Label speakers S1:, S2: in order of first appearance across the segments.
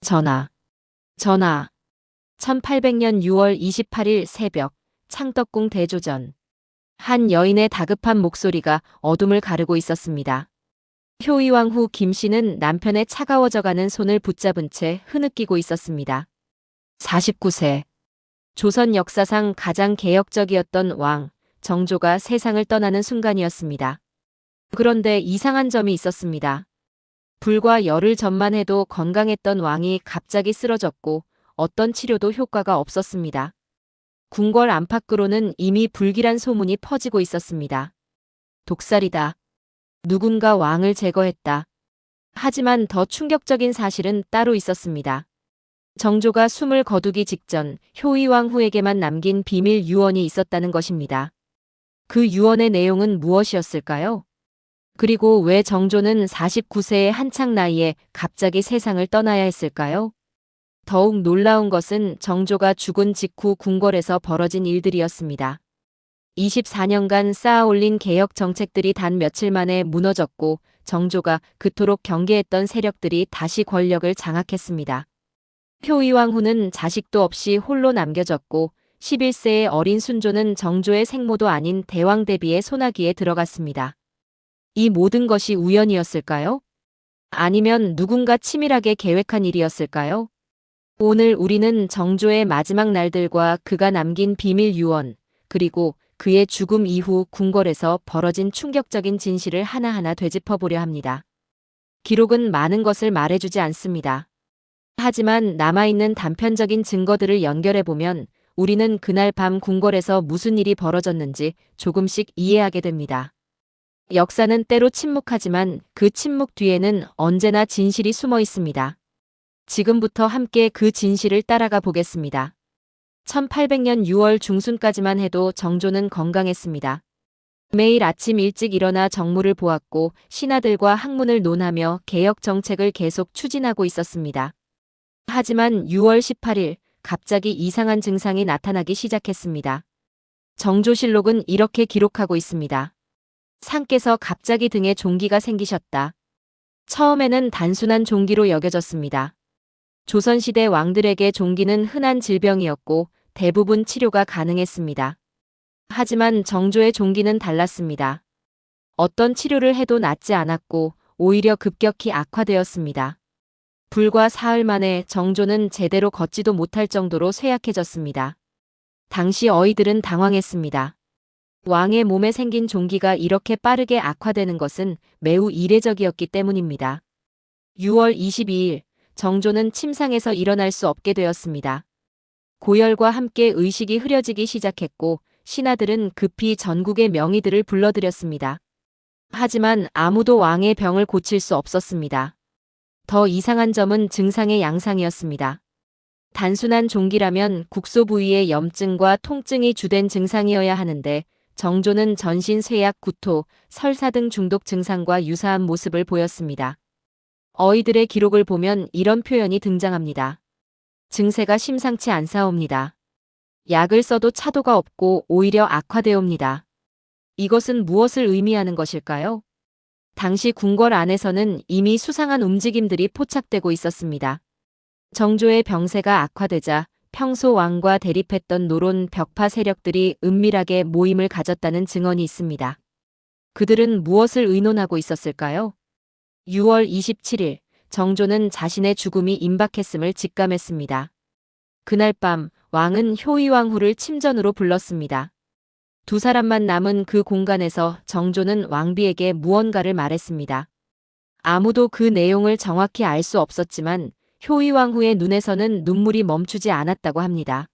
S1: 전하, 전하. 1800년 6월 28일 새벽 창덕궁 대조전. 한 여인의 다급한 목소리가 어둠을 가르고 있었습니다. 효의왕 후 김씨는 남편의 차가워져가는 손을 붙잡은 채 흐느끼고 있었습니다. 49세. 조선 역사상 가장 개혁적이었던 왕, 정조가 세상을 떠나는 순간이었습니다. 그런데 이상한 점이 있었습니다. 불과 열흘 전만 해도 건강했던 왕이 갑자기 쓰러졌고 어떤 치료도 효과가 없었습니다. 궁궐 안팎으로는 이미 불길한 소문이 퍼지고 있었습니다. 독살이다. 누군가 왕을 제거했다. 하지만 더 충격적인 사실은 따로 있었습니다. 정조가 숨을 거두기 직전 효의왕 후에게만 남긴 비밀 유언이 있었다는 것입니다. 그 유언의 내용은 무엇이었을까요? 그리고 왜 정조는 49세의 한창 나이에 갑자기 세상을 떠나야 했을까요? 더욱 놀라운 것은 정조가 죽은 직후 궁궐에서 벌어진 일들이었습니다. 24년간 쌓아올린 개혁 정책들이 단 며칠 만에 무너졌고 정조가 그토록 경계했던 세력들이 다시 권력을 장악했습니다. 효의왕 후는 자식도 없이 홀로 남겨졌고 11세의 어린 순조는 정조의 생모도 아닌 대왕 대비의 소나기에 들어갔습니다. 이 모든 것이 우연이었을까요? 아니면 누군가 치밀하게 계획한 일이었을까요? 오늘 우리는 정조의 마지막 날들과 그가 남긴 비밀 유언, 그리고 그의 죽음 이후 궁궐에서 벌어진 충격적인 진실을 하나하나 되짚어보려 합니다. 기록은 많은 것을 말해주지 않습니다. 하지만 남아있는 단편적인 증거들을 연결해보면 우리는 그날 밤 궁궐에서 무슨 일이 벌어졌는지 조금씩 이해하게 됩니다. 역사는 때로 침묵하지만 그 침묵 뒤에는 언제나 진실이 숨어 있습니다. 지금부터 함께 그 진실을 따라가 보겠습니다. 1800년 6월 중순까지만 해도 정조는 건강했습니다. 매일 아침 일찍 일어나 정무를 보았고 신하들과 학문을 논하며 개혁 정책을 계속 추진하고 있었습니다. 하지만 6월 18일 갑자기 이상한 증상이 나타나기 시작했습니다. 정조실록은 이렇게 기록하고 있습니다. 상께서 갑자기 등에 종기가 생기셨다. 처음에는 단순한 종기로 여겨졌습니다. 조선시대 왕들에게 종기는 흔한 질병이었고 대부분 치료가 가능했습니다. 하지만 정조의 종기는 달랐습니다. 어떤 치료를 해도 낫지 않았고 오히려 급격히 악화되었습니다. 불과 사흘 만에 정조는 제대로 걷지도 못할 정도로 쇠약해졌습니다. 당시 어이들은 당황했습니다. 왕의 몸에 생긴 종기가 이렇게 빠르게 악화되는 것은 매우 이례적이었기 때문입니다. 6월 22일 정조는 침상에서 일어날 수 없게 되었습니다. 고열과 함께 의식이 흐려지기 시작했고 신하들은 급히 전국의 명의들을 불러들였습니다. 하지만 아무도 왕의 병을 고칠 수 없었습니다. 더 이상한 점은 증상의 양상이었습니다. 단순한 종기라면 국소 부위의 염증과 통증이 주된 증상이어야 하는데 정조는 전신 쇠약, 구토, 설사 등 중독 증상과 유사한 모습을 보였습니다. 어이들의 기록을 보면 이런 표현이 등장합니다. 증세가 심상치 않사옵니다. 약을 써도 차도가 없고 오히려 악화되옵니다. 이것은 무엇을 의미하는 것일까요? 당시 궁궐 안에서는 이미 수상한 움직임들이 포착되고 있었습니다. 정조의 병세가 악화되자 평소 왕과 대립했던 노론 벽파 세력들이 은밀하게 모임을 가졌다는 증언이 있습니다. 그들은 무엇을 의논하고 있었을까요? 6월 27일 정조는 자신의 죽음이 임박했음을 직감했습니다. 그날 밤 왕은 효의왕 후를 침전으로 불렀습니다. 두 사람만 남은 그 공간에서 정조는 왕비에게 무언가를 말했습니다. 아무도 그 내용을 정확히 알 수 없었지만 효의왕 후의 눈에서는 눈물이 멈추지 않았다고 합니다.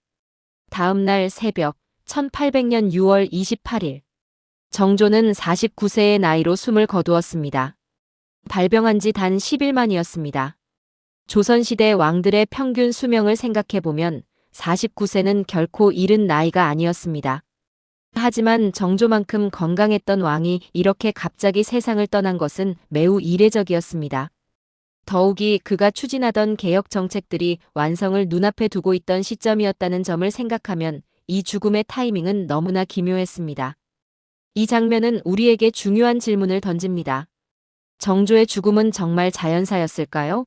S1: 다음 날 새벽 1800년 6월 28일 정조는 49세의 나이로 숨을 거두었습니다. 발병한 지 단 10일 만이었습니다. 조선시대 왕들의 평균 수명을 생각해보면 49세는 결코 이른 나이가 아니었습니다. 하지만 정조만큼 건강했던 왕이 이렇게 갑자기 세상을 떠난 것은 매우 이례적이었습니다. 더욱이 그가 추진하던 개혁 정책들이 완성을 눈앞에 두고 있던 시점이었다는 점을 생각하면 이 죽음의 타이밍은 너무나 기묘했습니다. 이 장면은 우리에게 중요한 질문을 던집니다. 정조의 죽음은 정말 자연사였을까요?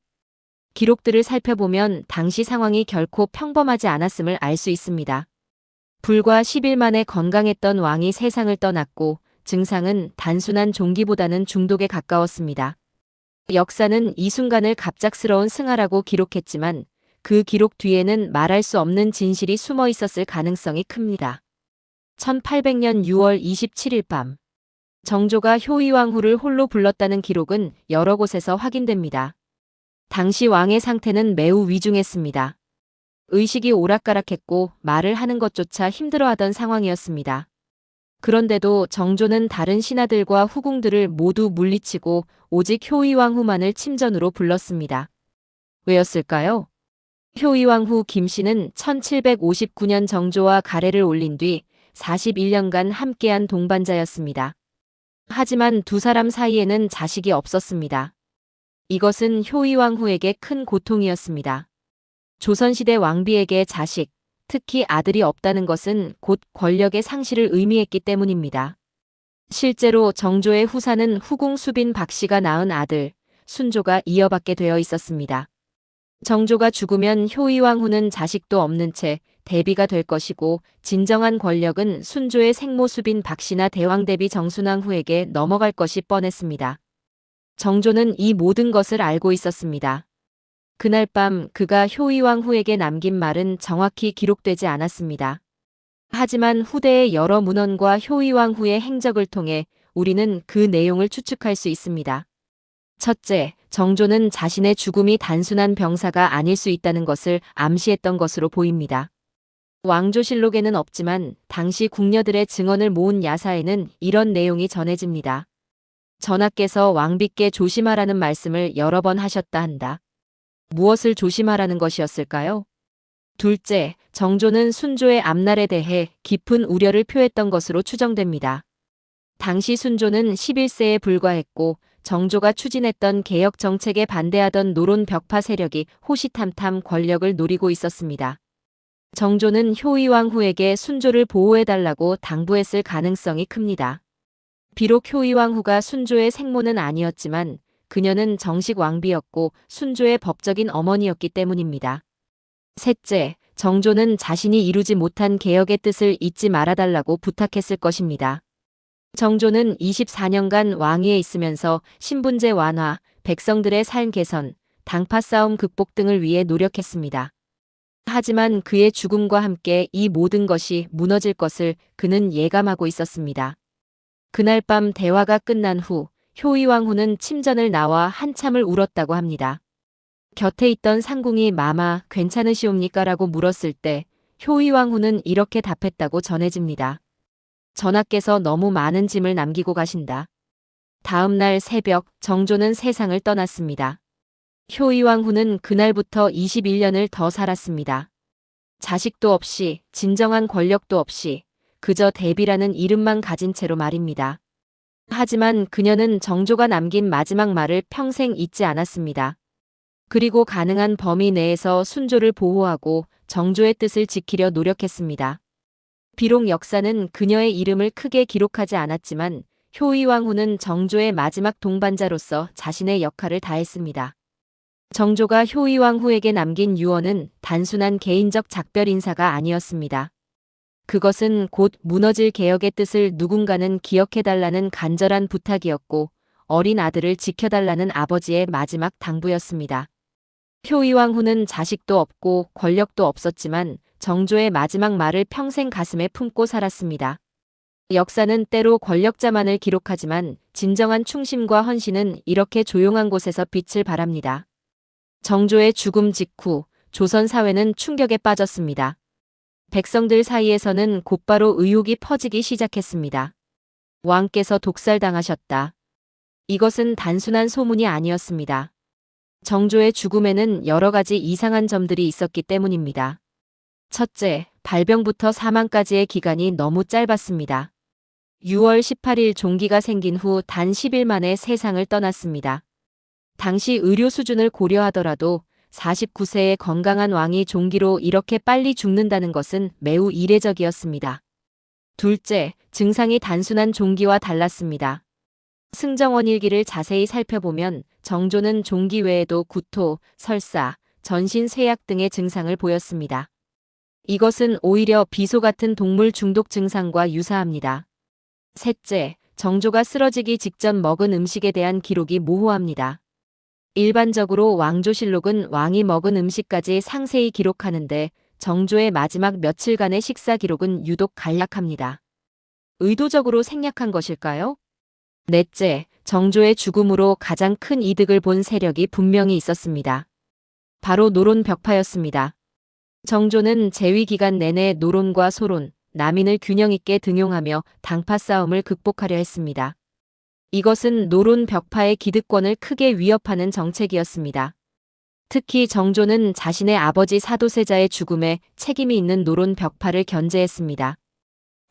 S1: 기록들을 살펴보면 당시 상황이 결코 평범하지 않았음을 알 수 있습니다. 불과 10일 만에 건강했던 왕이 세상을 떠났고 증상은 단순한 종기보다는 중독에 가까웠습니다. 역사는 이 순간을 갑작스러운 승하라고 기록했지만 그 기록 뒤에는 말할 수 없는 진실이 숨어 있었을 가능성이 큽니다. 1800년 6월 27일 밤 정조가 효의왕후를 홀로 불렀다는 기록은 여러 곳에서 확인됩니다. 당시 왕의 상태는 매우 위중했습니다. 의식이 오락가락했고 말을 하는 것조차 힘들어하던 상황이었습니다. 그런데도 정조는 다른 신하들과 후궁들을 모두 물리치고 오직 효의왕후만을 침전으로 불렀습니다. 왜였을까요? 효의왕후 김씨는 1759년 정조와 가래를 올린 뒤 41년간 함께한 동반자였습니다. 하지만 두 사람 사이에는 자식이 없었습니다. 이것은 효의왕후에게 큰 고통이었습니다. 조선시대 왕비에게 자식, 특히 아들이 없다는 것은 곧 권력의 상실을 의미했기 때문입니다. 실제로 정조의 후사는 후궁 수빈 박씨가 낳은 아들, 순조가 이어받게 되어 있었습니다. 정조가 죽으면 효의왕후는 자식도 없는 채 대비가 될 것이고 진정한 권력은 순조의 생모 수빈 박씨나 대왕대비 정순왕후에게 넘어갈 것이 뻔했습니다. 정조는 이 모든 것을 알고 있었습니다. 그날 밤 그가 효의왕후에게 남긴 말은 정확히 기록되지 않았습니다. 하지만 후대의 여러 문헌과 효의왕후의 행적을 통해 우리는 그 내용을 추측할 수 있습니다. 첫째, 정조는 자신의 죽음이 단순한 병사가 아닐 수 있다는 것을 암시했던 것으로 보입니다. 왕조실록에는 없지만 당시 궁녀들의 증언을 모은 야사에는 이런 내용이 전해집니다. 전하께서 왕비께 조심하라는 말씀을 여러 번 하셨다 한다. 무엇을 조심하라는 것이었을까요? 둘째, 정조는 순조의 앞날에 대해 깊은 우려를 표했던 것으로 추정됩니다. 당시 순조는 11세에 불과했고 정조가 추진했던 개혁 정책에 반대하던 노론 벽파 세력이 호시탐탐 권력을 노리고 있었습니다. 정조는 효의왕후에게 순조를 보호해달라고 당부했을 가능성이 큽니다. 비록 효의왕후가 순조의 생모는 아니었지만 그녀는 정식 왕비였고 순조의 법적인 어머니였기 때문입니다. 셋째, 정조는 자신이 이루지 못한 개혁의 뜻을 잊지 말아달라고 부탁했을 것입니다. 정조는 24년간 왕위에 있으면서 신분제 완화, 백성들의 삶 개선, 당파 싸움 극복 등을 위해 노력했습니다. 하지만 그의 죽음과 함께 이 모든 것이 무너질 것을 그는 예감하고 있었습니다. 그날 밤 대화가 끝난 후 효의왕후는 침전을 나와 한참을 울었다고 합니다. 곁에 있던 상궁이 마마 괜찮으시옵니까? 라고 물었을 때 효의왕후는 이렇게 답했다고 전해집니다. 전하께서 너무 많은 짐을 남기고 가신다. 다음 날 새벽 정조는 세상을 떠났습니다. 효의왕후는 그날부터 21년을 더 살았습니다. 자식도 없이 진정한 권력도 없이 그저 대비라는 이름만 가진 채로 말입니다. 하지만 그녀는 정조가 남긴 마지막 말을 평생 잊지 않았습니다. 그리고 가능한 범위 내에서 순조를 보호하고 정조의 뜻을 지키려 노력했습니다. 비록 역사는 그녀의 이름을 크게 기록하지 않았지만 효의왕후는 정조의 마지막 동반자로서 자신의 역할을 다했습니다. 정조가 효의왕후에게 남긴 유언은 단순한 개인적 작별 인사가 아니었습니다. 그것은 곧 무너질 개혁의 뜻을 누군가는 기억해달라는 간절한 부탁이었고 어린 아들을 지켜달라는 아버지의 마지막 당부였습니다. 효의왕후는 자식도 없고 권력도 없었지만 정조의 마지막 말을 평생 가슴에 품고 살았습니다. 역사는 때로 권력자만을 기록하지만 진정한 충심과 헌신은 이렇게 조용한 곳에서 빛을 발합니다. 정조의 죽음 직후 조선 사회는 충격에 빠졌습니다. 백성들 사이에서는 곧바로 의혹이 퍼지기 시작했습니다. 왕께서 독살당하셨다. 이것은 단순한 소문이 아니었습니다. 정조의 죽음에는 여러 가지 이상한 점들이 있었기 때문입니다. 첫째, 발병부터 사망까지의 기간이 너무 짧았습니다. 6월 18일 종기가 생긴 후 단 10일 만에 세상을 떠났습니다. 당시 의료 수준을 고려하더라도 49세의 건강한 왕이 종기로 이렇게 빨리 죽는다는 것은 매우 이례적이었습니다. 둘째, 증상이 단순한 종기와 달랐습니다. 승정원 일기를 자세히 살펴보면 정조는 종기 외에도 구토, 설사, 전신 쇠약 등의 증상을 보였습니다. 이것은 오히려 비소 같은 동물 중독 증상과 유사합니다. 셋째, 정조가 쓰러지기 직전 먹은 음식에 대한 기록이 모호합니다. 일반적으로 왕조실록은 왕이 먹은 음식까지 상세히 기록하는데 정조의 마지막 며칠간의 식사 기록은 유독 간략합니다. 의도적으로 생략한 것일까요? 넷째, 정조의 죽음으로 가장 큰 이득을 본 세력이 분명히 있었습니다. 바로 노론 벽파였습니다. 정조는 재위 기간 내내 노론과 소론, 남인을 균형 있게 등용하며 당파 싸움을 극복하려 했습니다. 이것은 노론 벽파의 기득권을 크게 위협하는 정책이었습니다. 특히 정조는 자신의 아버지 사도세자의 죽음에 책임이 있는 노론 벽파를 견제했습니다.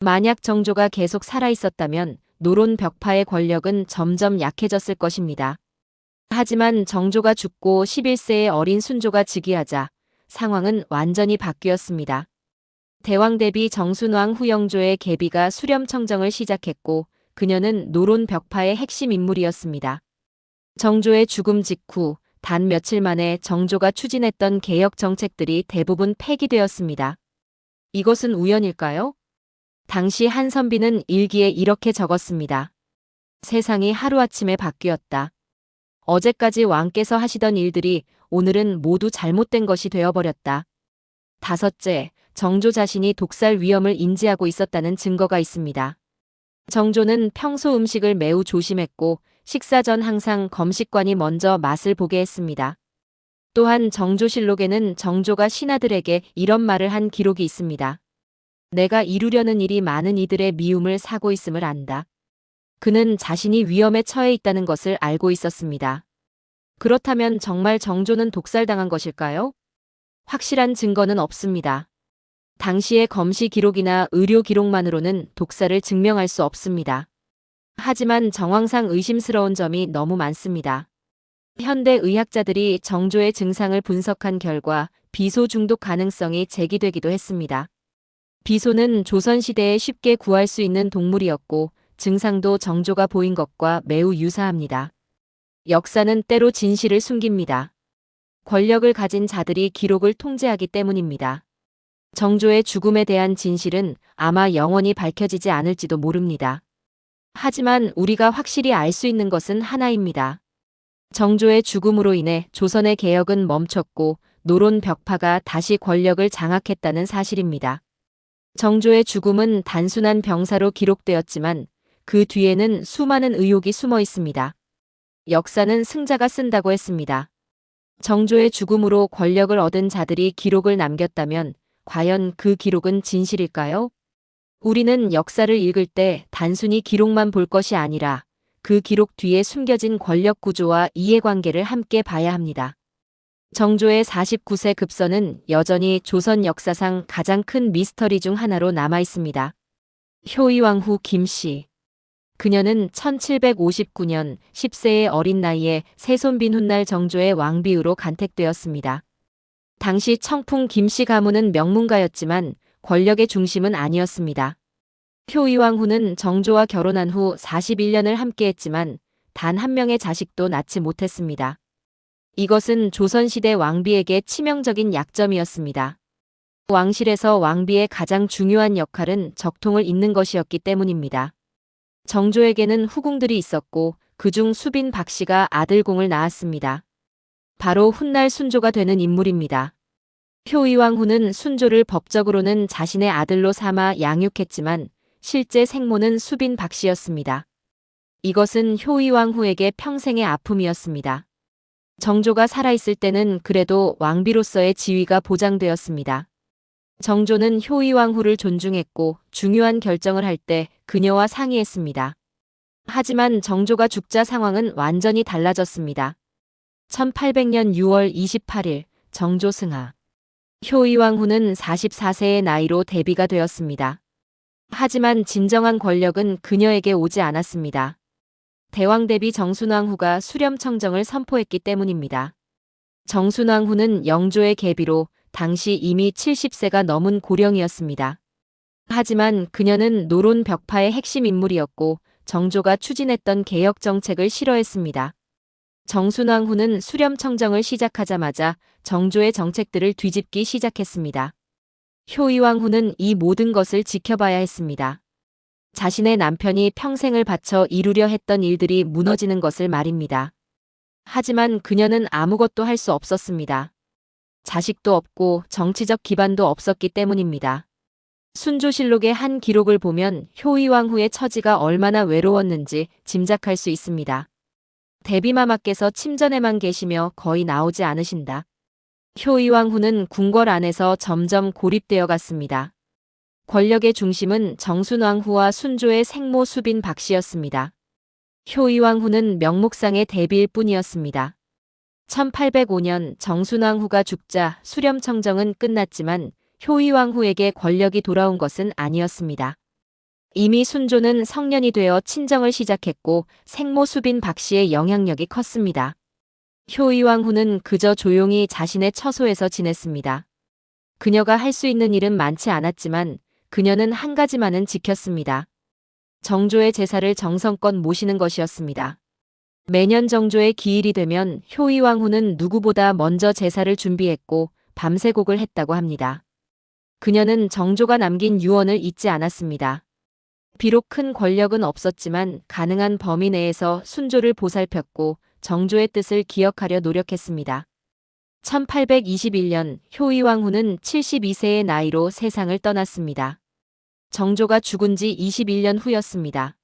S1: 만약 정조가 계속 살아있었다면 노론 벽파의 권력은 점점 약해졌을 것입니다. 하지만 정조가 죽고 11세의 어린 순조가 즉위하자 상황은 완전히 바뀌었습니다. 대왕 대비 정순왕 후영조의 계비가 수렴청정을 시작했고 그녀는 노론 벽파의 핵심 인물이었습니다. 정조의 죽음 직후 단 며칠 만에 정조가 추진했던 개혁 정책들이 대부분 폐기되었습니다. 이것은 우연일까요? 당시 한선비는 일기에 이렇게 적었습니다. 세상이 하루아침에 바뀌었다. 어제까지 왕께서 하시던 일들이 오늘은 모두 잘못된 것이 되어버렸다. 다섯째, 정조 자신이 독살 위험을 인지하고 있었다는 증거가 있습니다. 정조는 평소 음식을 매우 조심했고 식사 전 항상 검식관이 먼저 맛을 보게 했습니다. 또한 정조실록에는 정조가 신하들에게 이런 말을 한 기록이 있습니다. 내가 이루려는 일이 많은 이들의 미움을 사고 있음을 안다. 그는 자신이 위험에 처해 있다는 것을 알고 있었습니다. 그렇다면 정말 정조는 독살당한 것일까요? 확실한 증거는 없습니다. 당시의 검시 기록이나 의료 기록만으로는 독살을 증명할 수 없습니다. 하지만 정황상 의심스러운 점이 너무 많습니다. 현대 의학자들이 정조의 증상을 분석한 결과 비소 중독 가능성이 제기되기도 했습니다. 비소는 조선시대에 쉽게 구할 수 있는 동물이었고 증상도 정조가 보인 것과 매우 유사합니다. 역사는 때로 진실을 숨깁니다. 권력을 가진 자들이 기록을 통제하기 때문입니다. 정조의 죽음에 대한 진실은 아마 영원히 밝혀지지 않을지도 모릅니다. 하지만 우리가 확실히 알 수 있는 것은 하나입니다. 정조의 죽음으로 인해 조선의 개혁은 멈췄고 노론 벽파가 다시 권력을 장악했다는 사실입니다. 정조의 죽음은 단순한 병사로 기록되었지만 그 뒤에는 수많은 의혹이 숨어 있습니다. 역사는 승자가 쓴다고 했습니다. 정조의 죽음으로 권력을 얻은 자들이 기록을 남겼다면 과연 그 기록은 진실일까요? 우리는 역사를 읽을 때 단순히 기록만 볼 것이 아니라 그 기록 뒤에 숨겨진 권력 구조와 이해관계를 함께 봐야 합니다. 정조의 49세 급선은 여전히 조선 역사상 가장 큰 미스터리 중 하나로 남아 있습니다. 효의왕후 김씨. 그녀는 1759년 10세의 어린 나이에 세손빈 훗날 정조의 왕비후로 간택되었습니다. 당시 청풍 김씨 가문은 명문가였지만 권력의 중심은 아니었습니다. 효의왕후는 정조와 결혼한 후 41년을 함께했지만 단 한 명의 자식도 낳지 못했습니다. 이것은 조선시대 왕비에게 치명적인 약점이었습니다. 왕실에서 왕비의 가장 중요한 역할은 적통을 잇는 것이었기 때문입니다. 정조에게는 후궁들이 있었고 그중 수빈 박씨가 아들공을 낳았습니다. 바로 훗날 순조가 되는 인물입니다. 효의왕후는 순조를 법적으로는 자신의 아들로 삼아 양육했지만 실제 생모는 수빈 박씨였습니다. 이것은 효의왕후에게 평생의 아픔이었습니다. 정조가 살아있을 때는 그래도 왕비로서의 지위가 보장되었습니다. 정조는 효의왕후를 존중했고 중요한 결정을 할 때 그녀와 상의했습니다. 하지만 정조가 죽자 상황은 완전히 달라졌습니다. 1800년 6월 28일 정조 승하. 효의왕후는 44세의 나이로 데뷔가 되었습니다. 하지만 진정한 권력은 그녀에게 오지 않았습니다. 대왕 대비 정순왕후가 수렴청정을 선포했기 때문입니다. 정순왕후는 영조의 계비로 당시 이미 70세가 넘은 고령이었습니다. 하지만 그녀는 노론 벽파의 핵심 인물이었고 정조가 추진했던 개혁 정책을 싫어했습니다. 정순왕후는 수렴청정을 시작하자마자 정조의 정책들을 뒤집기 시작했습니다. 효의왕후는 이 모든 것을 지켜봐야 했습니다. 자신의 남편이 평생을 바쳐 이루려 했던 일들이 무너지는 것을 말입니다. 하지만 그녀는 아무것도 할 수 없었습니다. 자식도 없고 정치적 기반도 없었기 때문입니다. 순조실록의 한 기록을 보면 효의왕후의 처지가 얼마나 외로웠는지 짐작할 수 있습니다. 대비마마께서 침전에만 계시며 거의 나오지 않으신다. 효의왕후는 궁궐 안에서 점점 고립되어 갔습니다. 권력의 중심은 정순왕후와 순조의 생모 수빈 박씨였습니다. 효의왕후는 명목상의 대비일 뿐이었습니다. 1805년 정순왕후가 죽자 수렴청정은 끝났지만 효의왕후에게 권력이 돌아온 것은 아니었습니다. 이미 순조는 성년이 되어 친정을 시작했고 생모 수빈 박씨의 영향력이 컸습니다. 효의왕후는 그저 조용히 자신의 처소에서 지냈습니다. 그녀가 할 수 있는 일은 많지 않았지만 그녀는 한 가지만은 지켰습니다. 정조의 제사를 정성껏 모시는 것이었습니다. 매년 정조의 기일이 되면 효의왕후는 누구보다 먼저 제사를 준비했고 밤새곡을 했다고 합니다. 그녀는 정조가 남긴 유언을 잊지 않았습니다. 비록 큰 권력은 없었지만 가능한 범위 내에서 순조를 보살폈고 정조의 뜻을 기억하려 노력했습니다. 1821년 효의왕후는 72세의 나이로 세상을 떠났습니다. 정조가 죽은 지 21년 후였습니다.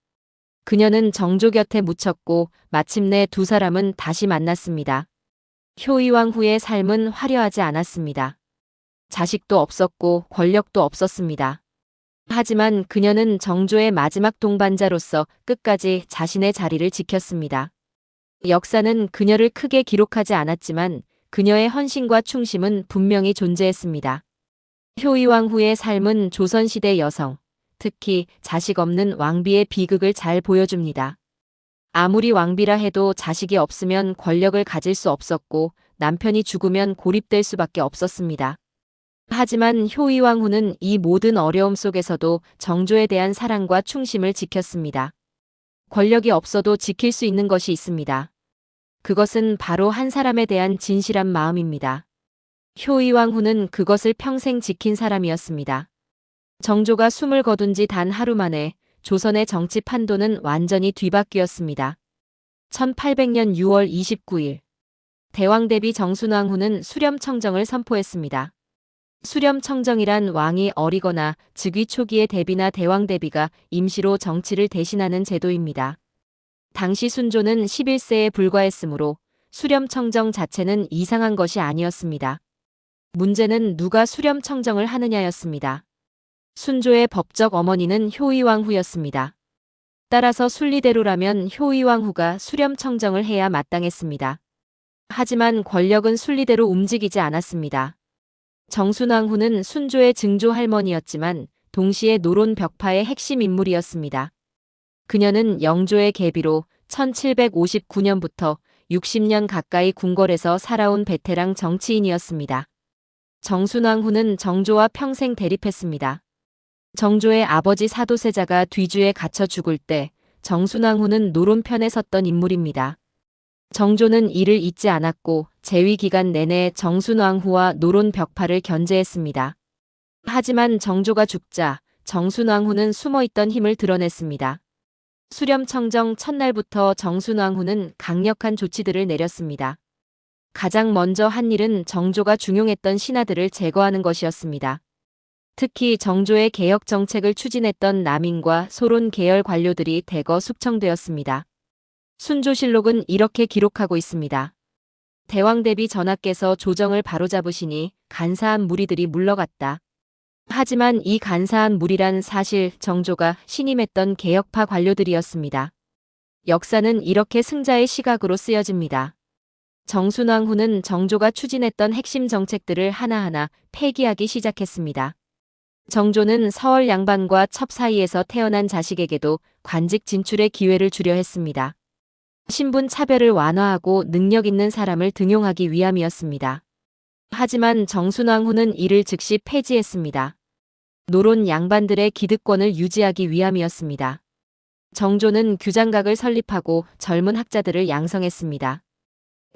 S1: 그녀는 정조 곁에 묻혔고 마침내 두 사람은 다시 만났습니다. 효의왕후의 삶은 화려하지 않았습니다. 자식도 없었고 권력도 없었습니다. 하지만 그녀는 정조의 마지막 동반자로서 끝까지 자신의 자리를 지켰습니다. 역사는 그녀를 크게 기록하지 않았지만 그녀의 헌신과 충심은 분명히 존재했습니다. 효의왕후의 삶은 조선시대 여성, 특히 자식 없는 왕비의 비극을 잘 보여줍니다. 아무리 왕비라 해도 자식이 없으면 권력을 가질 수 없었고 남편이 죽으면 고립될 수밖에 없었습니다. 하지만 효의왕후는 이 모든 어려움 속에서도 정조에 대한 사랑과 충심을 지켰습니다. 권력이 없어도 지킬 수 있는 것이 있습니다. 그것은 바로 한 사람에 대한 진실한 마음입니다. 효의왕후는 그것을 평생 지킨 사람이었습니다. 정조가 숨을 거둔 지 단 하루 만에 조선의 정치 판도는 완전히 뒤바뀌었습니다. 1800년 6월 29일 대왕대비 정순왕후는 수렴청정을 선포했습니다. 수렴청정이란 왕이 어리거나 즉위 초기의 대비나 대왕대비가 임시로 정치를 대신하는 제도입니다. 당시 순조는 11세에 불과했으므로 수렴청정 자체는 이상한 것이 아니었습니다. 문제는 누가 수렴청정을 하느냐였습니다. 순조의 법적 어머니는 효의왕후였습니다. 따라서 순리대로라면 효의왕후가 수렴청정을 해야 마땅했습니다. 하지만 권력은 순리대로 움직이지 않았습니다. 정순왕후는 순조의 증조 할머니였지만 동시에 노론 벽파의 핵심 인물이었습니다. 그녀는 영조의 계비로 1759년부터 60년 가까이 궁궐에서 살아온 베테랑 정치인이었습니다. 정순왕후는 정조와 평생 대립했습니다. 정조의 아버지 사도세자가 뒤주에 갇혀 죽을 때 정순왕후는 노론 편에 섰던 인물입니다. 정조는 이를 잊지 않았고 재위 기간 내내 정순왕후와 노론 벽파를 견제했습니다. 하지만 정조가 죽자 정순왕후는 숨어있던 힘을 드러냈습니다. 수렴청정 첫날부터 정순왕후는 강력한 조치들을 내렸습니다. 가장 먼저 한 일은 정조가 중용했던 신하들을 제거하는 것이었습니다. 특히 정조의 개혁 정책을 추진했던 남인과 소론 계열 관료들이 대거 숙청되었습니다. 순조실록은 이렇게 기록하고 있습니다. 대왕대비 전하께서 조정을 바로잡으시니 간사한 무리들이 물러갔다. 하지만 이 간사한 무리란 사실 정조가 신임했던 개혁파 관료들이었습니다. 역사는 이렇게 승자의 시각으로 쓰여집니다. 정순왕후는 정조가 추진했던 핵심 정책들을 하나하나 폐기하기 시작했습니다. 정조는 서울 양반과 첩 사이에서 태어난 자식에게도 관직 진출의 기회를 주려 했습니다. 신분 차별을 완화하고 능력 있는 사람을 등용하기 위함이었습니다. 하지만 정순왕후는 이를 즉시 폐지했습니다. 노론 양반들의 기득권을 유지하기 위함이었습니다. 정조는 규장각을 설립하고 젊은 학자들을 양성했습니다.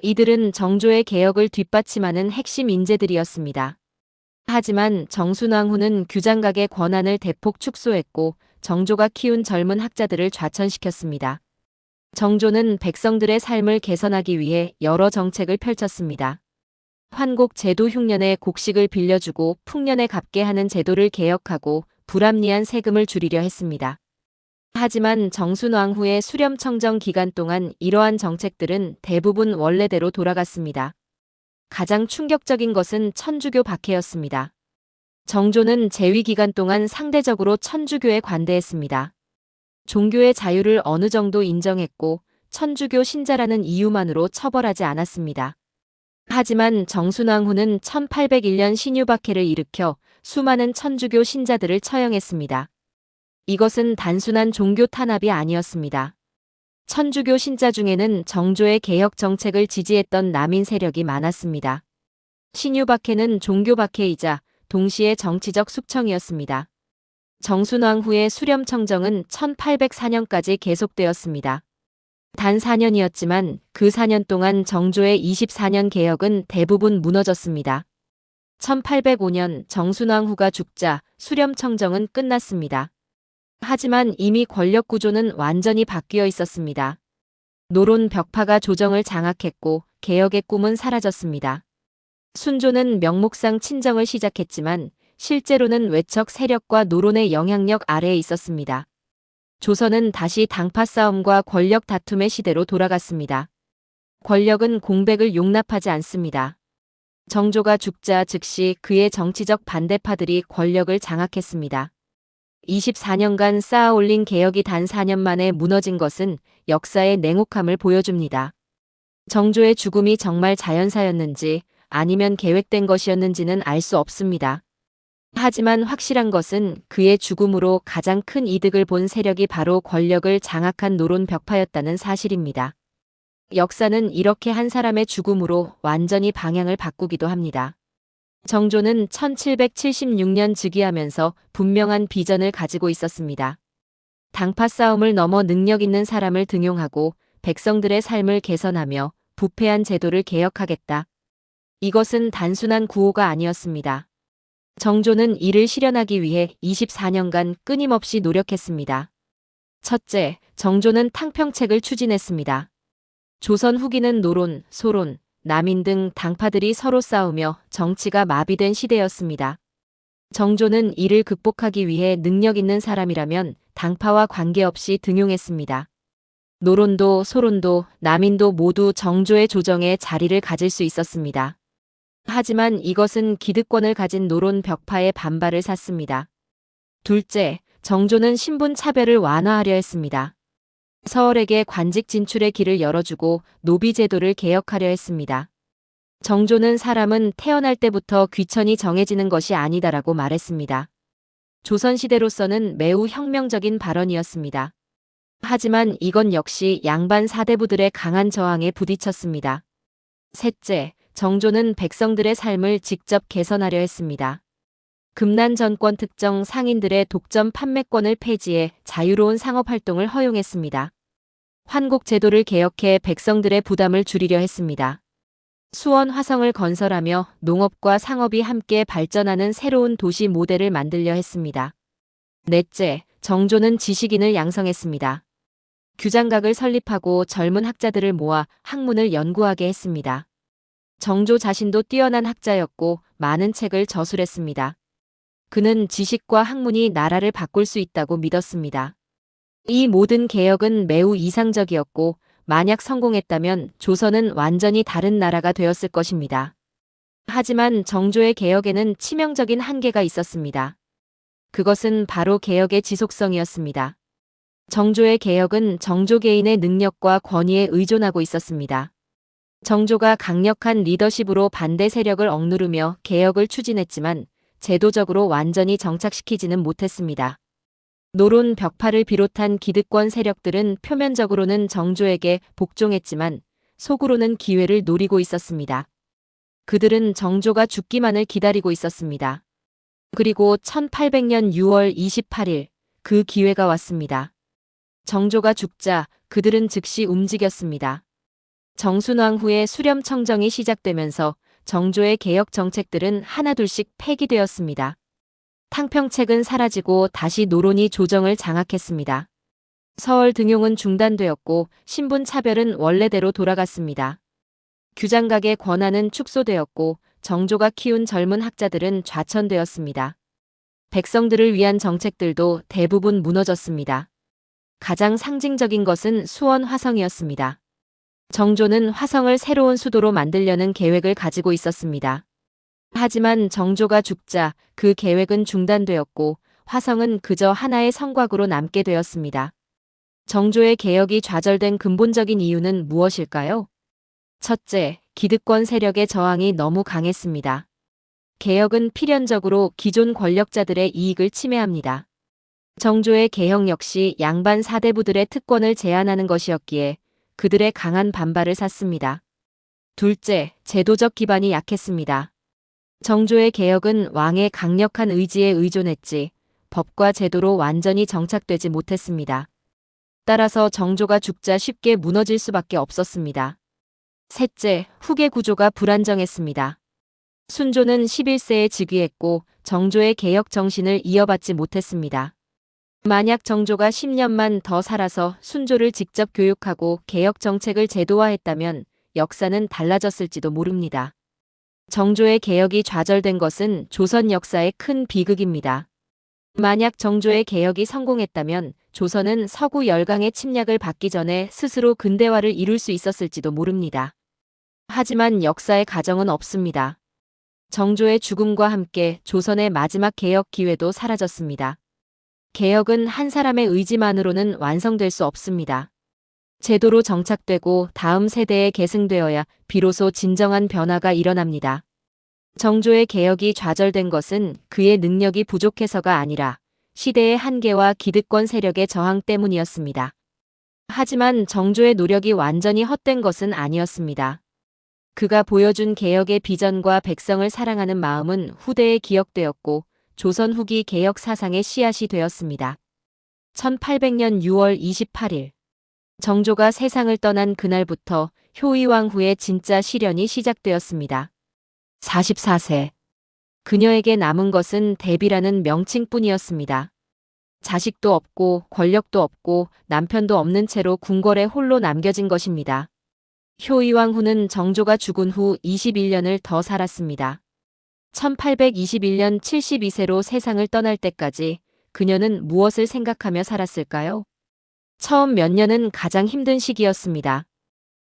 S1: 이들은 정조의 개혁을 뒷받침하는 핵심 인재들이었습니다. 하지만 정순왕후는 규장각의 권한을 대폭 축소했고 정조가 키운 젊은 학자들을 좌천시켰습니다. 정조는 백성들의 삶을 개선하기 위해 여러 정책을 펼쳤습니다. 환곡 제도 흉년에 곡식을 빌려주고 풍년에 갚게 하는 제도를 개혁하고 불합리한 세금을 줄이려 했습니다. 하지만 정순왕후의 수렴청정 기간 동안 이러한 정책들은 대부분 원래대로 돌아갔습니다. 가장 충격적인 것은 천주교 박해였습니다. 정조는 재위 기간 동안 상대적으로 천주교에 관대했습니다. 종교의 자유를 어느 정도 인정했고 천주교 신자라는 이유만으로 처벌하지 않았습니다. 하지만 정순왕후는 1801년 신유박해를 일으켜 수많은 천주교 신자들을 처형했습니다. 이것은 단순한 종교 탄압이 아니었습니다. 천주교 신자 중에는 정조의 개혁 정책을 지지했던 남인 세력이 많았습니다. 신유박해는 종교박해이자 동시에 정치적 숙청이었습니다. 정순왕후의 수렴청정은 1804년까지 계속되었습니다. 단 4년이었지만 그 4년 동안 정조의 24년 개혁은 대부분 무너졌습니다. 1805년 정순왕후가 죽자 수렴청정은 끝났습니다. 하지만 이미 권력 구조는 완전히 바뀌어 있었습니다. 노론 벽파가 조정을 장악했고 개혁의 꿈은 사라졌습니다. 순조는 명목상 친정을 시작했지만 실제로는 외척 세력과 노론의 영향력 아래에 있었습니다. 조선은 다시 당파 싸움과 권력 다툼의 시대로 돌아갔습니다. 권력은 공백을 용납하지 않습니다. 정조가 죽자 즉시 그의 정치적 반대파들이 권력을 장악했습니다. 24년간 쌓아올린 개혁이 단 4년 만에 무너진 것은 역사의 냉혹함을 보여줍니다. 정조의 죽음이 정말 자연사였는지 아니면 계획된 것이었는지는 알 수 없습니다. 하지만 확실한 것은 그의 죽음으로 가장 큰 이득을 본 세력이 바로 권력을 장악한 노론 벽파였다는 사실입니다. 역사는 이렇게 한 사람의 죽음으로 완전히 방향을 바꾸기도 합니다. 정조는 1776년 즉위하면서 분명한 비전을 가지고 있었습니다. 당파 싸움을 넘어 능력 있는 사람을 등용하고 백성들의 삶을 개선하며 부패한 제도를 개혁하겠다. 이것은 단순한 구호가 아니었습니다. 정조는 이를 실현하기 위해 24년간 끊임없이 노력했습니다. 첫째, 정조는 탕평책을 추진했습니다. 조선 후기는 노론, 소론, 남인 등 당파들이 서로 싸우며 정치가 마비된 시대였습니다. 정조는 이를 극복하기 위해 능력 있는 사람이라면 당파와 관계없이 등용했습니다. 노론도 소론도 남인도 모두 정조의 조정에 자리를 가질 수 있었습니다. 하지만 이것은 기득권을 가진 노론 벽파의 반발을 샀습니다. 둘째, 정조는 신분 차별을 완화하려 했습니다. 서얼에게 관직 진출의 길을 열어주고 노비 제도를 개혁하려 했습니다. 정조는 사람은 태어날 때부터 귀천이 정해지는 것이 아니다라고 말했습니다. 조선시대로서는 매우 혁명적인 발언이었습니다. 하지만 이건 역시 양반 사대부들의 강한 저항에 부딪혔습니다. 셋째, 정조는 백성들의 삶을 직접 개선하려 했습니다. 금난 정권 특정 상인들의 독점 판매권을 폐지해 자유로운 상업활동을 허용했습니다. 환곡 제도를 개혁해 백성들의 부담을 줄이려 했습니다. 수원 화성을 건설하며 농업과 상업이 함께 발전하는 새로운 도시 모델을 만들려 했습니다. 넷째, 정조는 지식인을 양성했습니다. 규장각을 설립하고 젊은 학자들을 모아 학문을 연구하게 했습니다. 정조 자신도 뛰어난 학자였고 많은 책을 저술했습니다. 그는 지식과 학문이 나라를 바꿀 수 있다고 믿었습니다. 이 모든 개혁은 매우 이상적이었고 만약 성공했다면 조선은 완전히 다른 나라가 되었을 것입니다. 하지만 정조의 개혁에는 치명적인 한계가 있었습니다. 그것은 바로 개혁의 지속성이었습니다. 정조의 개혁은 정조 개인의 능력과 권위에 의존하고 있었습니다. 정조가 강력한 리더십으로 반대 세력을 억누르며 개혁을 추진했지만 제도적으로 완전히 정착시키지는 못했습니다. 노론 벽파를 비롯한 기득권 세력들은 표면적으로는 정조에게 복종했지만 속으로는 기회를 노리고 있었습니다. 그들은 정조가 죽기만을 기다리고 있었습니다. 그리고 1800년 6월 28일 그 기회가 왔습니다. 정조가 죽자 그들은 즉시 움직였습니다. 정순왕 후에 수렴청정이 시작되면서 정조의 개혁 정책들은 하나둘씩 폐기되었습니다. 탕평책은 사라지고 다시 노론이 조정을 장악했습니다. 서월 등용은 중단되었고 신분 차별은 원래대로 돌아갔습니다. 규장각의 권한은 축소되었고 정조가 키운 젊은 학자들은 좌천되었습니다. 백성들을 위한 정책들도 대부분 무너졌습니다. 가장 상징적인 것은 수원 화성이었습니다. 정조는 화성을 새로운 수도로 만들려는 계획을 가지고 있었습니다. 하지만 정조가 죽자 그 계획은 중단되었고 화성은 그저 하나의 성곽으로 남게 되었습니다. 정조의 개혁이 좌절된 근본적인 이유는 무엇일까요? 첫째, 기득권 세력의 저항이 너무 강했습니다. 개혁은 필연적으로 기존 권력자들의 이익을 침해합니다. 정조의 개혁 역시 양반 사대부들의 특권을 제한하는 것이었기에 그들의 강한 반발을 샀습니다. 둘째, 제도적 기반이 약했습니다. 정조의 개혁은 왕의 강력한 의지에 의존했지 법과 제도로 완전히 정착되지 못했습니다. 따라서 정조가 죽자 쉽게 무너질 수밖에 없었습니다. 셋째, 후계 구조가 불안정했습니다. 순조는 11세에 즉위했고 정조의 개혁 정신을 이어받지 못했습니다. 만약 정조가 10년만 더 살아서 순조를 직접 교육하고 개혁 정책을 제도화했다면 역사는 달라졌을지도 모릅니다. 정조의 개혁이 좌절된 것은 조선 역사의 큰 비극입니다. 만약 정조의 개혁이 성공했다면 조선은 서구 열강의 침략을 받기 전에 스스로 근대화를 이룰 수 있었을지도 모릅니다. 하지만 역사의 가정은 없습니다. 정조의 죽음과 함께 조선의 마지막 개혁 기회도 사라졌습니다. 개혁은 한 사람의 의지만으로는 완성될 수 없습니다. 제도로 정착되고 다음 세대에 계승되어야 비로소 진정한 변화가 일어납니다. 정조의 개혁이 좌절된 것은 그의 능력이 부족해서가 아니라 시대의 한계와 기득권 세력의 저항 때문이었습니다. 하지만 정조의 노력이 완전히 헛된 것은 아니었습니다. 그가 보여준 개혁의 비전과 백성을 사랑하는 마음은 후대에 기억되었고 조선 후기 개혁 사상의 씨앗이 되었습니다. 1800년 6월 28일 정조가 세상을 떠난 그날부터 효의왕 후의 진짜 시련이 시작되었습니다. 44세. 그녀에게 남은 것은 대비라는 명칭뿐이었습니다. 자식도 없고 권력도 없고 남편도 없는 채로 궁궐에 홀로 남겨진 것입니다. 효의왕 후는 정조가 죽은 후 21년을 더 살았습니다. 1821년 72세로 세상을 떠날 때까지 그녀는 무엇을 생각하며 살았을까요? 처음 몇 년은 가장 힘든 시기였습니다.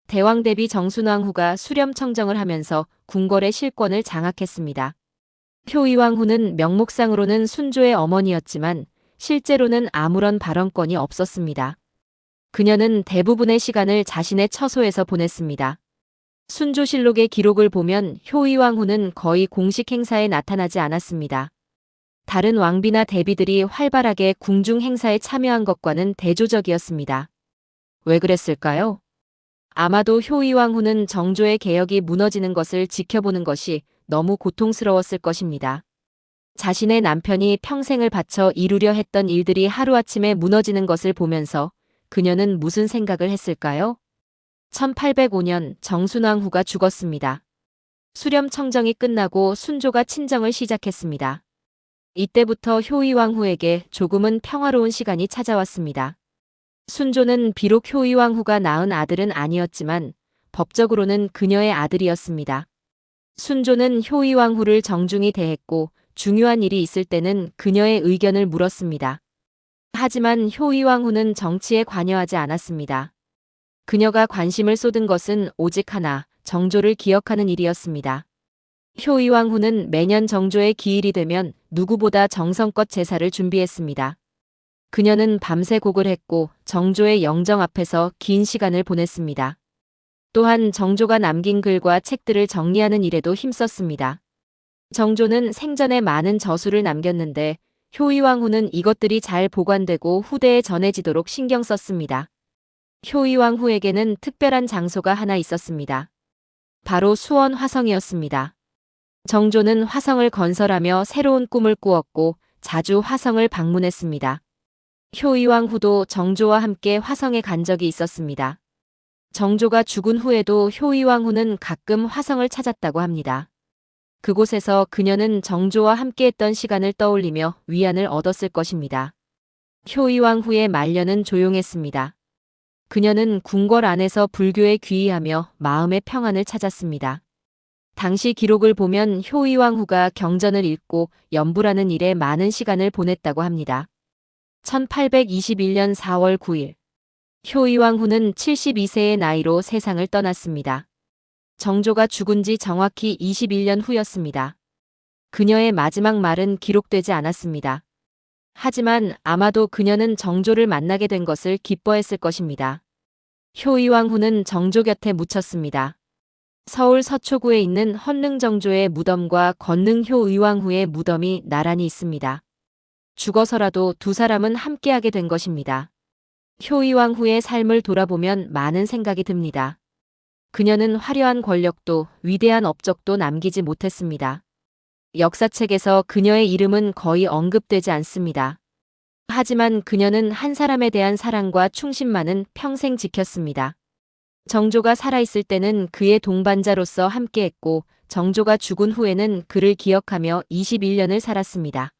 S1: 대왕 대비 정순왕 후가 수렴청정을 하면서 궁궐의 실권을 장악했습니다. 효의왕 후는 명목상으로는 순조의 어머니였지만 실제로는 아무런 발언권이 없었습니다. 그녀는 대부분의 시간을 자신의 처소에서 보냈습니다. 순조실록의 기록을 보면 효의왕 후는 거의 공식 행사에 나타나지 않았습니다. 다른 왕비나 대비들이 활발하게 궁중 행사에 참여한 것과는 대조적이었습니다. 왜 그랬을까요? 아마도 효의왕 후는 정조의 개혁이 무너지는 것을 지켜보는 것이 너무 고통스러웠을 것입니다. 자신의 남편이 평생을 바쳐 이루려 했던 일들이 하루아침에 무너지는 것을 보면서 그녀는 무슨 생각을 했을까요? 1805년 정순왕 후가 죽었습니다. 수렴청정이 끝나고 순조가 친정을 시작했습니다. 이때부터 효의왕 후에게 조금은 평화로운 시간이 찾아왔습니다. 순조는 비록 효의왕 후가 낳은 아들은 아니었지만 법적으로는 그녀의 아들이었습니다. 순조는 효의왕 후를 정중히 대했고 중요한 일이 있을 때는 그녀의 의견을 물었습니다. 하지만 효의왕 후는 정치에 관여하지 않았습니다. 그녀가 관심을 쏟은 것은 오직 하나, 정조를 기억하는 일이었습니다. 효의왕 후는 매년 정조의 기일이 되면 누구보다 정성껏 제사를 준비했습니다. 그녀는 밤새 곡을 했고 정조의 영정 앞에서 긴 시간을 보냈습니다. 또한 정조가 남긴 글과 책들을 정리하는 일에도 힘썼습니다. 정조는 생전에 많은 저술을 남겼는데 효의왕 후는 이것들이 잘 보관되고 후대에 전해지도록 신경 썼습니다. 효의왕 후에게는 특별한 장소가 하나 있었습니다. 바로 수원 화성이었습니다. 정조는 화성을 건설하며 새로운 꿈을 꾸었고 자주 화성을 방문했습니다. 효이왕 후도 정조와 함께 화성에 간 적이 있었습니다. 정조가 죽은 후에도 효이왕 후는 가끔 화성을 찾았다고 합니다. 그곳에서 그녀는 정조와 함께했던 시간을 떠올리며 위안을 얻었을 것입니다. 효이왕 후의 말년은 조용했습니다. 그녀는 궁궐 안에서 불교에 귀의하며 마음의 평안을 찾았습니다. 당시 기록을 보면 효이왕 후가 경전을 읽고 연불하는 일에 많은 시간을 보냈다고 합니다. 1821년 4월 9일 효이왕 후는 72세의 나이로 세상을 떠났습니다. 정조가 죽은 지 정확히 21년 후였습니다. 그녀의 마지막 말은 기록되지 않았습니다. 하지만 아마도 그녀는 정조를 만나게 된 것을 기뻐했을 것입니다. 효이왕 후는 정조 곁에 묻혔습니다. 서울 서초구에 있는 헌릉정조의 무덤과 건능효 의왕 후의 무덤이 나란히 있습니다. 죽어서라도 두 사람은 함께하게 된 것입니다. 효이왕 후의 삶을 돌아보면 많은 생각이 듭니다. 그녀는 화려한 권력도 위대한 업적도 남기지 못했습니다. 역사책에서 그녀의 이름은 거의 언급되지 않습니다. 하지만 그녀는 한 사람에 대한 사랑과 충신만은 평생 지켰습니다. 정조가 살아있을 때는 그의 동반자로서 함께했고 정조가 죽은 후에는 그를 기억하며 21년을 살았습니다.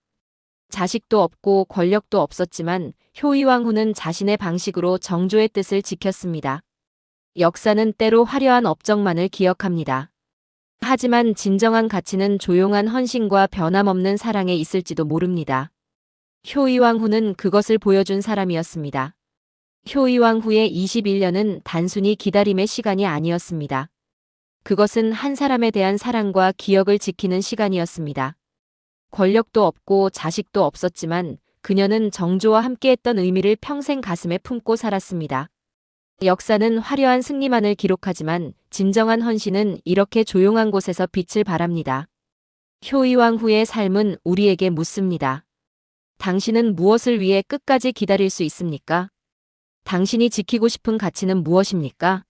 S1: 자식도 없고 권력도 없었지만 효이왕 후는 자신의 방식으로 정조의 뜻을 지켰습니다. 역사는 때로 화려한 업적만을 기억합니다. 하지만 진정한 가치는 조용한 헌신과 변함없는 사랑에 있을지도 모릅니다. 효이왕 후는 그것을 보여준 사람이었습니다. 효이왕 후의 21년은 단순히 기다림의 시간이 아니었습니다. 그것은 한 사람에 대한 사랑과 기억을 지키는 시간이었습니다. 권력도 없고 자식도 없었지만 그녀는 정조와 함께했던 의미를 평생 가슴에 품고 살았습니다. 역사는 화려한 승리만을 기록하지만 진정한 헌신은 이렇게 조용한 곳에서 빛을 발합니다. 효이왕 후의 삶은 우리에게 묻습니다. 당신은 무엇을 위해 끝까지 기다릴 수 있습니까? 당신이 지키고 싶은 가치는 무엇입니까?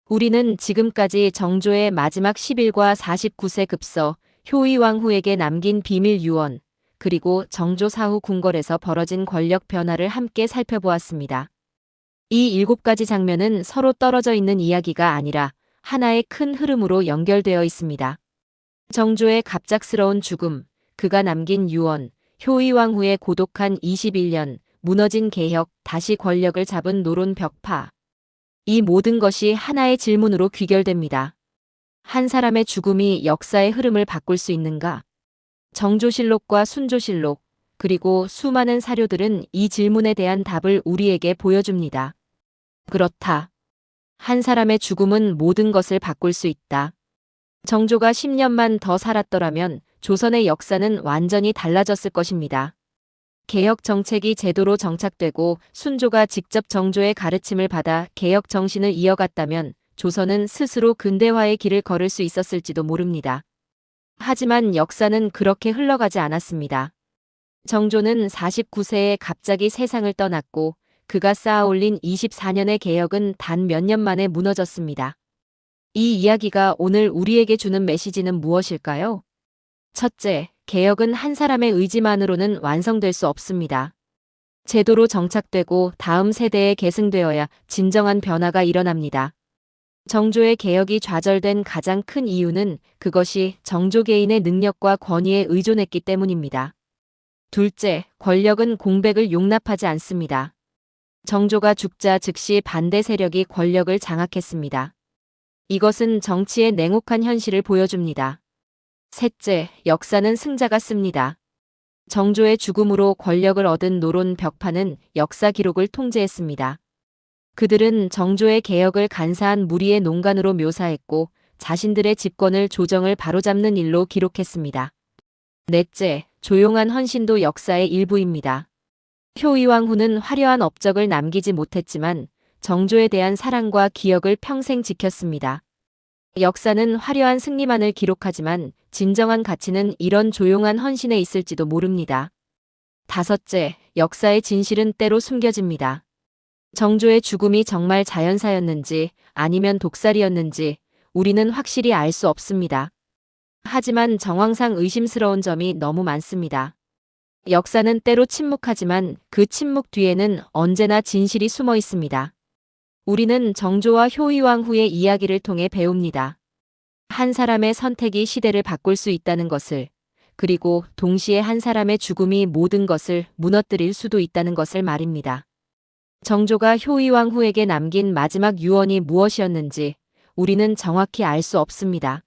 S1: 우리는 지금까지 정조의 마지막 10일과 49세 급서, 효이왕 후에게 남긴 비밀 유언, 그리고 정조 사후 궁궐에서 벌어진 권력 변화를 함께 살펴보았습니다. 이 7가지 장면은 서로 떨어져 있는 이야기가 아니라 하나의 큰 흐름으로 연결되어 있습니다. 정조의 갑작스러운 죽음, 그가 남긴 유언, 효이왕 후의 고독한 21년, 무너진 개혁, 다시 권력을 잡은 노론 벽파. 이 모든 것이 하나의 질문으로 귀결됩니다. 한 사람의 죽음이 역사의 흐름을 바꿀 수 있는가? 정조실록과 순조실록, 그리고 수많은 사료들은 이 질문에 대한 답을 우리에게 보여줍니다. 그렇다. 한 사람의 죽음은 모든 것을 바꿀 수 있다. 정조가 10년만 더 살았더라면 조선의 역사는 완전히 달라졌을 것입니다. 개혁 정책이 제도로 정착되고 순조가 직접 정조의 가르침을 받아 개혁 정신을 이어갔다면 조선은 스스로 근대화의 길을 걸을 수 있었을지도 모릅니다. 하지만 역사는 그렇게 흘러가지 않았습니다. 정조는 49세에 갑자기 세상을 떠났고 그가 쌓아올린 24년의 개혁은 단 몇 년 만에 무너졌습니다. 이 이야기가 오늘 우리에게 주는 메시지는 무엇일까요? 첫째, 개혁은 한 사람의 의지만으로는 완성될 수 없습니다. 제도로 정착되고 다음 세대에 계승되어야 진정한 변화가 일어납니다. 정조의 개혁이 좌절된 가장 큰 이유는 그것이 정조 개인의 능력과 권위에 의존했기 때문입니다. 둘째, 권력은 공백을 용납하지 않습니다. 정조가 죽자 즉시 반대 세력이 권력을 장악했습니다. 이것은 정치의 냉혹한 현실을 보여줍니다. 셋째, 역사는 승자가 씁니다. 정조의 죽음으로 권력을 얻은 노론 벽파는 역사 기록을 통제했습니다. 그들은 정조의 개혁을 간사한 무리의 농간으로 묘사했고 자신들의 집권을 조정을 바로잡는 일로 기록했습니다. 넷째, 조용한 헌신도 역사의 일부입니다. 효이왕 후는 화려한 업적을 남기지 못했지만 정조에 대한 사랑과 기억을 평생 지켰습니다. 역사는 화려한 승리만을 기록하지만 진정한 가치는 이런 조용한 헌신에 있을지도 모릅니다. 다섯째, 역사의 진실은 때로 숨겨집니다. 정조의 죽음이 정말 자연사였는지 아니면 독살이었는지 우리는 확실히 알 수 없습니다. 하지만 정황상 의심스러운 점이 너무 많습니다. 역사는 때로 침묵하지만 그 침묵 뒤에는 언제나 진실이 숨어 있습니다. 우리는 정조와 효의왕 후의 이야기를 통해 배웁니다. 한 사람의 선택이 시대를 바꿀 수 있다는 것을, 그리고 동시에 한 사람의 죽음이 모든 것을 무너뜨릴 수도 있다는 것을 말입니다. 정조가 효의왕 후에게 남긴 마지막 유언이 무엇이었는지 우리는 정확히 알 수 없습니다.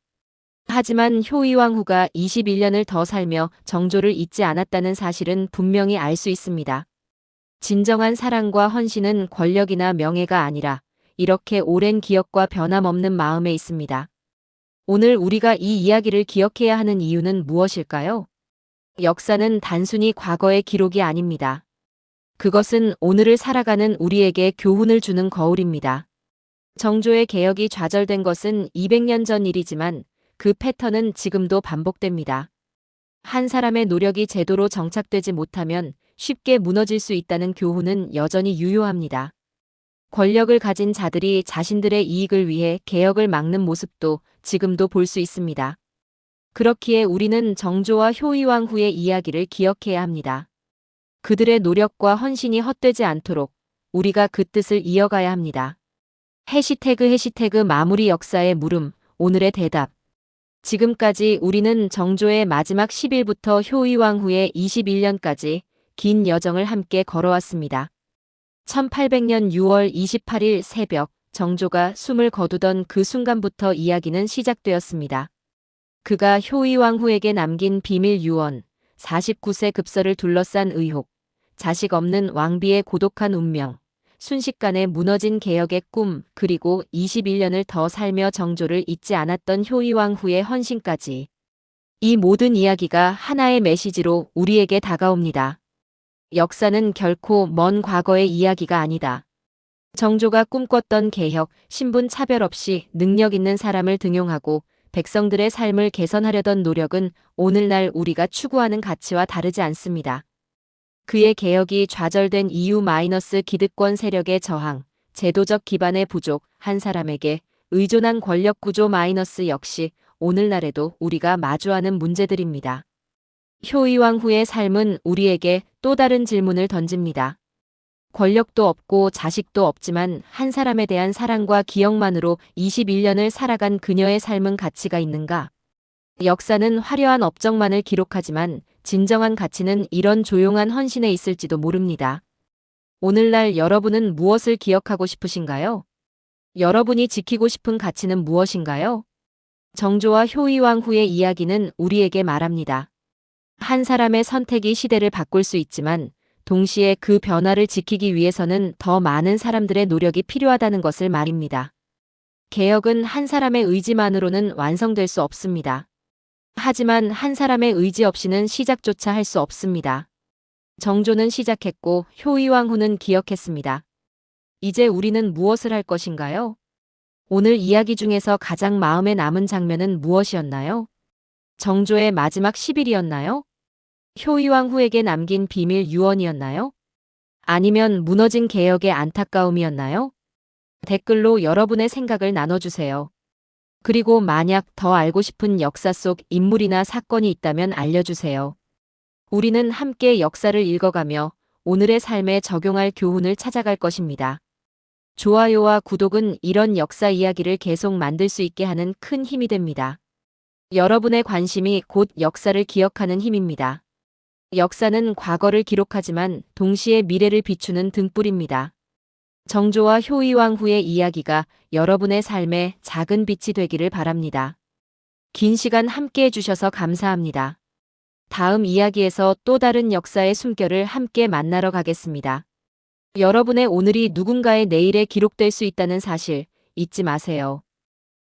S1: 하지만 효의왕 후가 21년을 더 살며 정조를 잊지 않았다는 사실은 분명히 알 수 있습니다. 진정한 사랑과 헌신은 권력이나 명예가 아니라 이렇게 오랜 기억과 변함없는 마음에 있습니다. 오늘 우리가 이 이야기를 기억해야 하는 이유는 무엇일까요? 역사는 단순히 과거의 기록이 아닙니다. 그것은 오늘을 살아가는 우리에게 교훈을 주는 거울입니다. 정조의 개혁이 좌절된 것은 200년 전 일이지만 그 패턴은 지금도 반복됩니다. 한 사람의 노력이 제도로 정착되지 못하면 쉽게 무너질 수 있다는 교훈은 여전히 유효합니다. 권력을 가진 자들이 자신들의 이익을 위해 개혁을 막는 모습도 지금도 볼 수 있습니다. 그렇기에 우리는 정조와 효의왕 후의 이야기를 기억해야 합니다. 그들의 노력과 헌신이 헛되지 않도록 우리가 그 뜻을 이어가야 합니다. 해시태그 마무리 역사의 물음, 오늘의 대답. 지금까지 우리는 정조의 마지막 10일부터 효의왕 후의 21년까지 긴 여정을 함께 걸어왔습니다. 1800년 6월 28일 새벽 정조가 숨을 거두던 그 순간부터 이야기는 시작되었습니다. 그가 효의왕 후에게 남긴 비밀 유언, 49세 급서를 둘러싼 의혹, 자식 없는 왕비의 고독한 운명, 순식간에 무너진 개혁의 꿈, 그리고 21년을 더 살며 정조를 잊지 않았던 효의왕 후의 헌신까지. 이 모든 이야기가 하나의 메시지로 우리에게 다가옵니다. 역사는 결코 먼 과거의 이야기가 아니다. 정조가 꿈꿨던 개혁, 신분 차별 없이 능력 있는 사람을 등용하고 백성들의 삶을 개선하려던 노력은 오늘날 우리가 추구하는 가치와 다르지 않습니다. 그의 개혁이 좌절된 이유 기득권 세력의 저항, 제도적 기반의 부족, 한 사람에게 의존한 권력 구조 역시 오늘날에도 우리가 마주하는 문제들입니다. 효의왕 후의 삶은 우리에게 또 다른 질문을 던집니다. 권력도 없고 자식도 없지만 한 사람에 대한 사랑과 기억만으로 21년을 살아간 그녀의 삶은 가치가 있는가? 역사는 화려한 업적만을 기록하지만 진정한 가치는 이런 조용한 헌신에 있을지도 모릅니다. 오늘날 여러분은 무엇을 기억하고 싶으신가요? 여러분이 지키고 싶은 가치는 무엇인가요? 정조와 효의왕 후의 이야기는 우리에게 말합니다. 한 사람의 선택이 시대를 바꿀 수 있지만 동시에 그 변화를 지키기 위해서는 더 많은 사람들의 노력이 필요하다는 것을 말입니다. 개혁은 한 사람의 의지만으로는 완성될 수 없습니다. 하지만 한 사람의 의지 없이는 시작조차 할 수 없습니다. 정조는 시작했고 효의왕 후는 기억했습니다. 이제 우리는 무엇을 할 것인가요? 오늘 이야기 중에서 가장 마음에 남은 장면은 무엇이었나요? 정조의 마지막 10일이었나요? 효의왕 후에게 남긴 비밀 유언이었나요? 아니면 무너진 개혁의 안타까움이었나요? 댓글로 여러분의 생각을 나눠주세요. 그리고 만약 더 알고 싶은 역사 속 인물이나 사건이 있다면 알려주세요. 우리는 함께 역사를 읽어가며 오늘의 삶에 적용할 교훈을 찾아갈 것입니다. 좋아요와 구독은 이런 역사 이야기를 계속 만들 수 있게 하는 큰 힘이 됩니다. 여러분의 관심이 곧 역사를 기억하는 힘입니다. 역사는 과거를 기록하지만 동시에 미래를 비추는 등불입니다. 정조와 효의왕 후의 이야기가 여러분의 삶에 작은 빛이 되기를 바랍니다. 긴 시간 함께 해주셔서 감사합니다. 다음 이야기에서 또 다른 역사의 숨결을 함께 만나러 가겠습니다. 여러분의 오늘이 누군가의 내일에 기록될 수 있다는 사실 잊지 마세요.